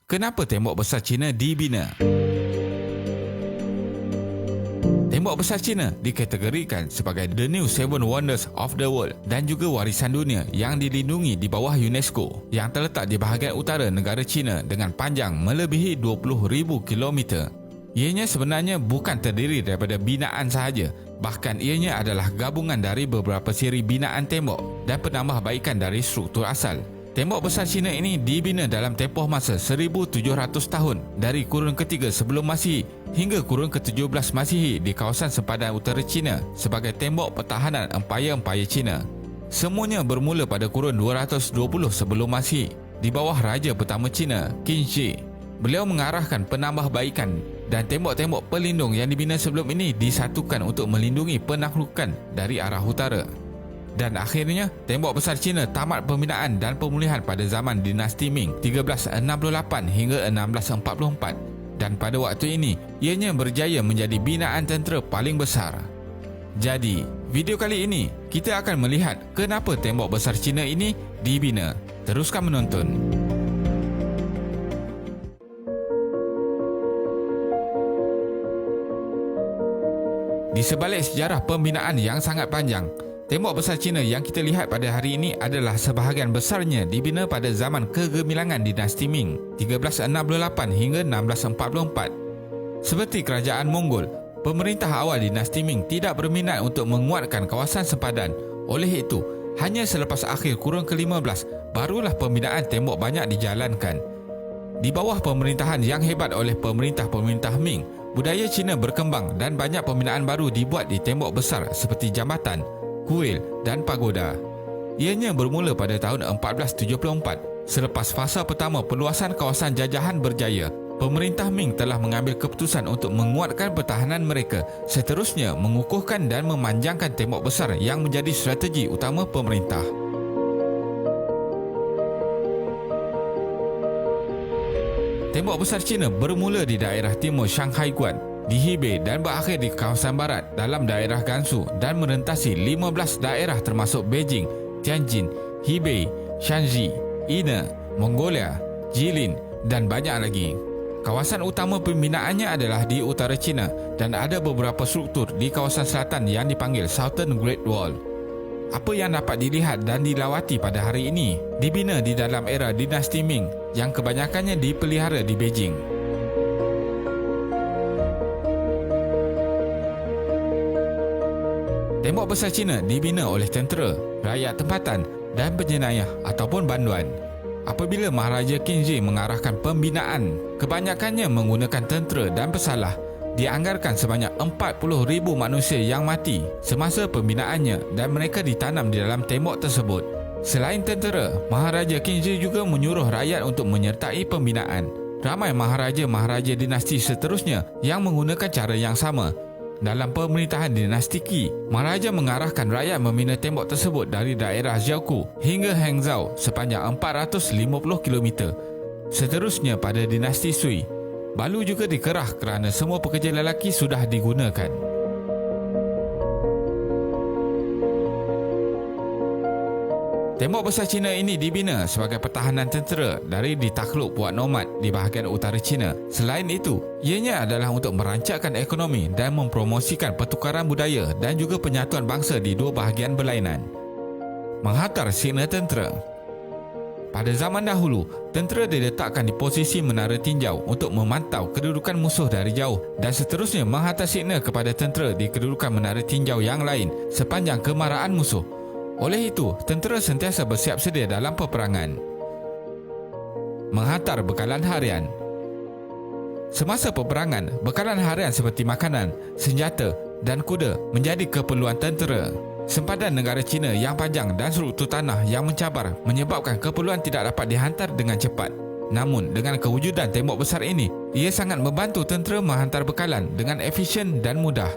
Kenapa tembok besar China dibina? Tembok besar China dikategorikan sebagai The New Seven Wonders of the World dan juga warisan dunia yang dilindungi di bawah UNESCO yang terletak di bahagian utara negara China dengan panjang melebihi 20,000 kilometer. Ianya sebenarnya bukan terdiri daripada binaan sahaja, bahkan ianya adalah gabungan dari beberapa siri binaan tembok dan penambahbaikan dari struktur asal. Tembok besar China ini dibina dalam tempoh masa 1,700 tahun dari kurun ketiga sebelum Masihi hingga kurun ke-17 Masihi di kawasan sempadan utara China sebagai tembok pertahanan empayar-empayar China. Semuanya bermula pada kurun 220 sebelum Masihi di bawah Raja pertama China, Qin Shi. Beliau mengarahkan penambahbaikan dan tembok-tembok pelindung yang dibina sebelum ini disatukan untuk melindungi penaklukan dari arah utara. Dan akhirnya, tembok besar China tamat pembinaan dan pemulihan pada zaman dinasti Ming 1368 hingga 1644. Dan pada waktu ini, ianya berjaya menjadi binaan tentera paling besar. Jadi, video kali ini, kita akan melihat kenapa tembok besar China ini dibina. Teruskan menonton. Di sebalik sejarah pembinaan yang sangat panjang, tembok besar China yang kita lihat pada hari ini adalah sebahagian besarnya dibina pada zaman kegemilangan dinasti Ming 1368 hingga 1644. Seperti kerajaan Mongol, pemerintah awal dinasti Ming tidak berminat untuk menguatkan kawasan sempadan. Oleh itu, hanya selepas akhir kurun ke-15 barulah pembinaan tembok banyak dijalankan. Di bawah pemerintahan yang hebat oleh pemerintah-pemerintah Ming, budaya China berkembang dan banyak pembinaan baru dibuat di tembok besar seperti jambatan, kuil dan pagoda. Ianya bermula pada tahun 1474. Selepas fasa pertama perluasan kawasan jajahan berjaya, pemerintah Ming telah mengambil keputusan untuk menguatkan pertahanan mereka, seterusnya mengukuhkan dan memanjangkan tembok besar yang menjadi strategi utama pemerintah. Tembok besar China bermula di daerah timur Shanghai Guan, di Hebei dan berakhir di kawasan barat dalam daerah Gansu dan merentasi 15 daerah termasuk Beijing, Tianjin, Hebei, Shanxi, Ina, Mongolia, Jilin dan banyak lagi. Kawasan utama pembinaannya adalah di utara China dan ada beberapa struktur di kawasan selatan yang dipanggil Southern Great Wall. Apa yang dapat dilihat dan dilawati pada hari ini dibina di dalam era dinasti Ming yang kebanyakannya dipelihara di Beijing. Tembok besar China dibina oleh tentera, rakyat tempatan dan penjenayah ataupun banduan. Apabila Maharaja Qin Shi mengarahkan pembinaan, kebanyakannya menggunakan tentera dan pesalah. Dianggarkan sebanyak 40,000 manusia yang mati semasa pembinaannya dan mereka ditanam di dalam tembok tersebut. Selain tentera, Maharaja Qin Shi juga menyuruh rakyat untuk menyertai pembinaan. Ramai maharaja-maharaja dinasti seterusnya yang menggunakan cara yang sama. Dalam pemerintahan dinasti Qi, Maharaja mengarahkan rakyat membina tembok tersebut dari daerah Jiaoku hingga Hangzhou sepanjang 450 km. Seterusnya pada dinasti Sui, balu juga dikerah kerana semua pekerja lelaki sudah digunakan. Tembok besar China ini dibina sebagai pertahanan tentera dari ditakluk puak nomad di bahagian utara China. Selain itu, ianya adalah untuk merancangkan ekonomi dan mempromosikan pertukaran budaya dan juga penyatuan bangsa di dua bahagian berlainan. Menghantar signal tentera. Pada zaman dahulu, tentera diletakkan di posisi menara tinjau untuk memantau kedudukan musuh dari jauh dan seterusnya menghantar signal kepada tentera di kedudukan menara tinjau yang lain sepanjang kemarahan musuh. Oleh itu, tentera sentiasa bersiap sedia dalam peperangan. Menghantar bekalan harian. Semasa peperangan, bekalan harian seperti makanan, senjata dan kuda menjadi keperluan tentera. Sempadan negara China yang panjang dan struktur tanah yang mencabar menyebabkan keperluan tidak dapat dihantar dengan cepat. Namun, dengan kewujudan tembok besar ini, ia sangat membantu tentera menghantar bekalan dengan efisien dan mudah.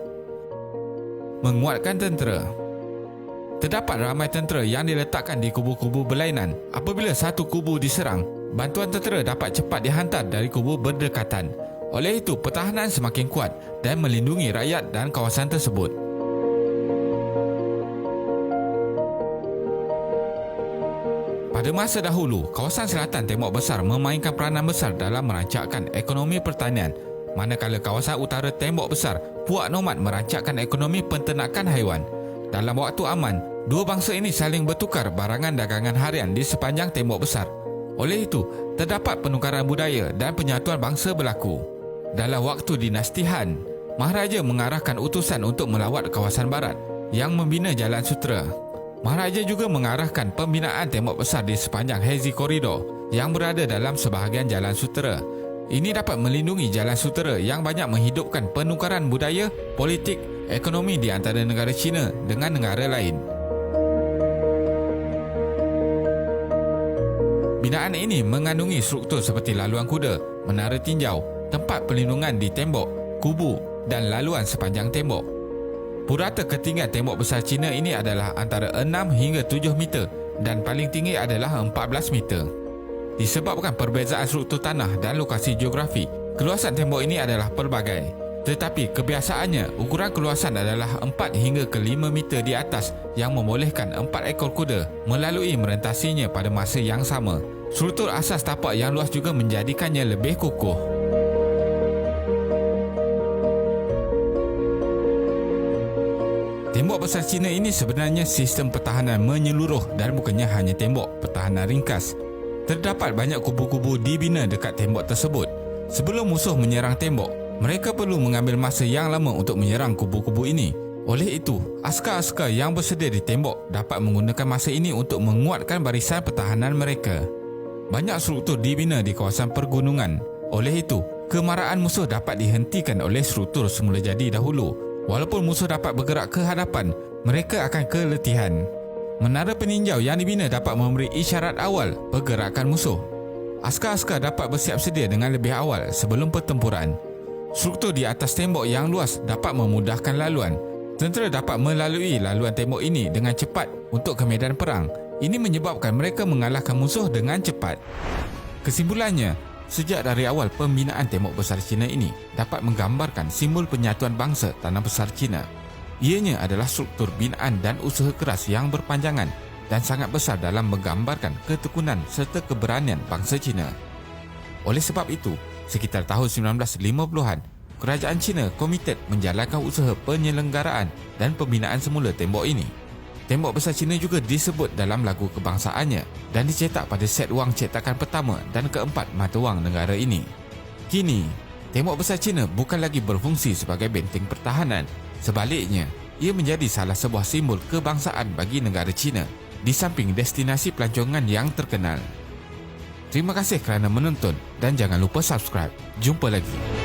Menguatkan tentera. Terdapat ramai tentera yang diletakkan di kubu-kubu berlainan. Apabila satu kubu diserang, bantuan tentera dapat cepat dihantar dari kubu berdekatan. Oleh itu, pertahanan semakin kuat dan melindungi rakyat dan kawasan tersebut. Pada masa dahulu, kawasan selatan Tembok Besar memainkan peranan besar dalam merancangkan ekonomi pertanian, manakala kawasan utara Tembok Besar Puak Nomad merancangkan ekonomi penternakan haiwan. Dalam waktu aman, dua bangsa ini saling bertukar barangan dagangan harian di sepanjang Tembok Besar. Oleh itu, terdapat penukaran budaya dan penyatuan bangsa berlaku. Dalam waktu dinasti Han, Maharaja mengarahkan utusan untuk melawat kawasan barat yang membina Jalan Sutera. Maharaja juga mengarahkan pembinaan Tembok Besar di sepanjang Hazy Corridor yang berada dalam sebahagian Jalan Sutera. Ini dapat melindungi Jalan Sutera yang banyak menghidupkan penukaran budaya, politik, ekonomi di antara negara China dengan negara lain. Binaan ini mengandungi struktur seperti laluan kuda, menara tinjau, tempat perlindungan di tembok, kubu dan laluan sepanjang tembok. Purata ketinggian Tembok Besar China ini adalah antara 6 hingga 7 meter dan paling tinggi adalah 14 meter. Disebabkan perbezaan struktur tanah dan lokasi geografi, keluasan tembok ini adalah pelbagai. Tetapi kebiasaannya, ukuran keluasan adalah 4 hingga ke 5 meter di atas yang membolehkan 4 ekor kuda melalui merentasinya pada masa yang sama. Struktur asas tapak yang luas juga menjadikannya lebih kukuh. Tembok Besar China ini sebenarnya sistem pertahanan menyeluruh dan bukannya hanya tembok pertahanan ringkas. Terdapat banyak kubu-kubu dibina dekat tembok tersebut. Sebelum musuh menyerang tembok, mereka perlu mengambil masa yang lama untuk menyerang kubu-kubu ini. Oleh itu, askar-askar yang bersedia di tembok dapat menggunakan masa ini untuk menguatkan barisan pertahanan mereka. Banyak struktur dibina di kawasan pergunungan. Oleh itu, kemarahan musuh dapat dihentikan oleh struktur semula jadi dahulu. Walaupun musuh dapat bergerak ke hadapan, mereka akan keletihan. Menara peninjau yang dibina dapat memberi isyarat awal pergerakan musuh. Askar-askar dapat bersiap sedia dengan lebih awal sebelum pertempuran. Struktur di atas tembok yang luas dapat memudahkan laluan. Tentera dapat melalui laluan tembok ini dengan cepat untuk ke medan perang. Ini menyebabkan mereka mengalahkan musuh dengan cepat. Kesimpulannya, sejak dari awal pembinaan Tembok Besar China ini dapat menggambarkan simbol penyatuan bangsa Tanah Besar China. Ianya adalah struktur binaan dan usaha keras yang berpanjangan dan sangat besar dalam menggambarkan ketekunan serta keberanian bangsa China. Oleh sebab itu, sekitar tahun 1950-an, kerajaan China komited menjalankan usaha penyelenggaraan dan pembinaan semula tembok ini. Tembok Besar China juga disebut dalam lagu kebangsaannya dan dicetak pada set wang cetakan pertama dan keempat mata wang negara ini. Kini, Tembok Besar China bukan lagi berfungsi sebagai benteng pertahanan. Sebaliknya, ia menjadi salah sebuah simbol kebangsaan bagi negara China di samping destinasi pelancongan yang terkenal. Terima kasih kerana menonton dan jangan lupa subscribe. Jumpa lagi.